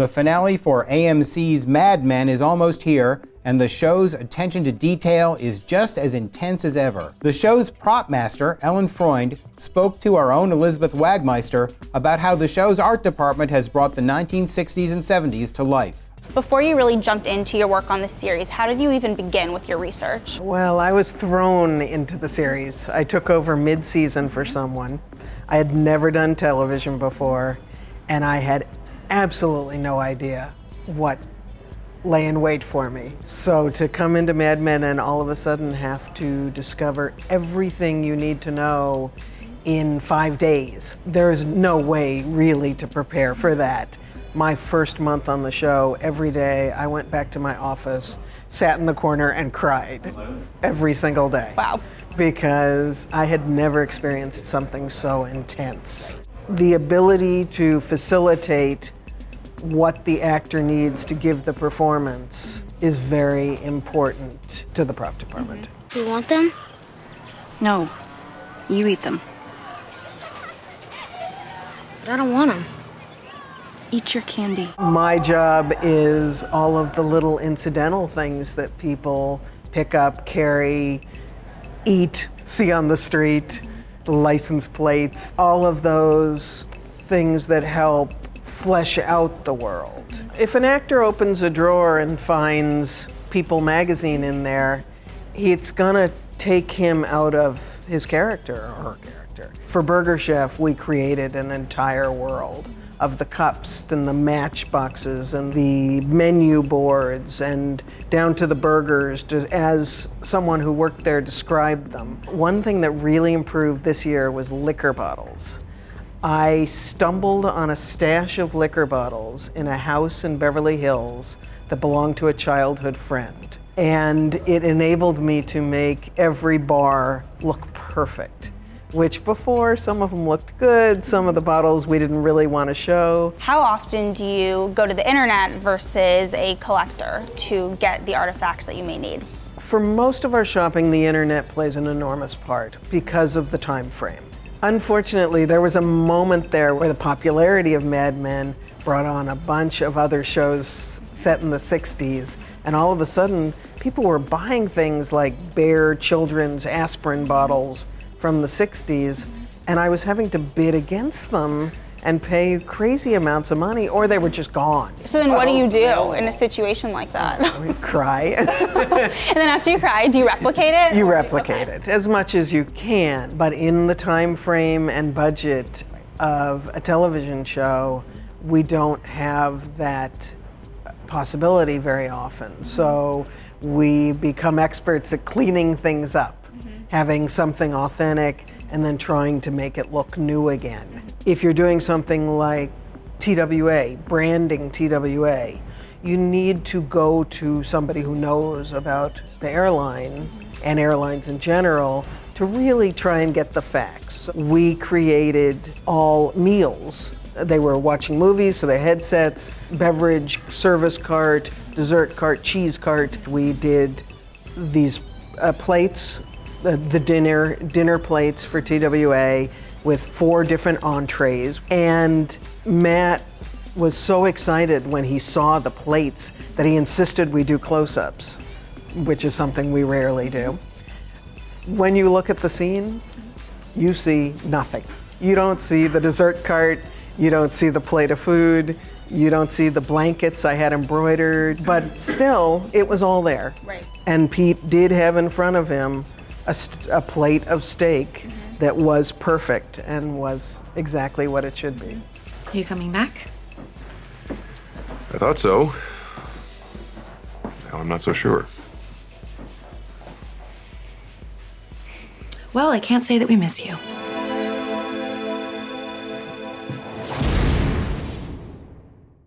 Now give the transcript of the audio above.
The finale for AMC's Mad Men is almost here, and the show's attention to detail is just as intense as ever. The show's prop master, Ellen Freund, spoke to our own Elizabeth Wagmeister about how the show's art department has brought the 1960s and 70s to life. Before you really jumped into your work on the series, how did you even begin with your research? Well, I was thrown into the series. I took over mid-season for someone. I had never done television before, and I had absolutely no idea what lay in wait for me. So to come into Mad Men and all of a sudden have to discover everything you need to know in 5 days, there's no way really to prepare for that. My first month on the show, every day I went back to my office, sat in the corner and cried every single day. Wow. Because I had never experienced something so intense. The ability to facilitate what the actor needs to give the performance is very important to the prop department. Do you want them? No, you eat them. But I don't want them. Eat your candy. My job is all of the little incidental things that people pick up, carry, eat, see on the street, the license plates, all of those things that help flesh out the world. If an actor opens a drawer and finds People magazine in there, it's gonna take him out of his character or her character. For Burger Chef, we created an entire world of the cups and the matchboxes and the menu boards and down to the burgers, as someone who worked there described them. One thing that really improved this year was liquor bottles. I stumbled on a stash of liquor bottles in a house in Beverly Hills that belonged to a childhood friend. And it enabled me to make every bar look perfect, which before some of them looked good, some of the bottles we didn't really want to show. How often do you go to the internet versus a collector to get the artifacts that you may need? For most of our shopping, the internet plays an enormous part because of the time frame. Unfortunately, there was a moment there where the popularity of Mad Men brought on a bunch of other shows set in the 60s, and all of a sudden, people were buying things like bare children's aspirin bottles from the 60s, and I was having to bid against them and pay crazy amounts of money, or they were just gone. So then what do you do in a situation like that? We cry. And then after you cry, do you replicate it? You replicate it as much as you can, but in the time frame and budget of a television show, we don't have that possibility very often. So we become experts at cleaning things up, having something authentic and then trying to make it look new again. If you're doing something like TWA, branding TWA, you need to go to somebody who knows about the airline and airlines in general to really try and get the facts. We created all meals. They were watching movies, so they had headsets, beverage, service cart, dessert cart, cheese cart. We did these plates, the dinner plates for TWA with 4 different entrees. And Matt was so excited when he saw the plates that he insisted we do close-ups, which is something we rarely do. When you look at the scene, you see nothing. You don't see the dessert cart, you don't see the plate of food, you don't see the blankets I had embroidered, but still, it was all there. Right. And Pete did have in front of him a plate of steak that was perfect and was exactly what it should be. Are you coming back? I thought so. Now I'm not so sure. Well, I can't say that we miss you.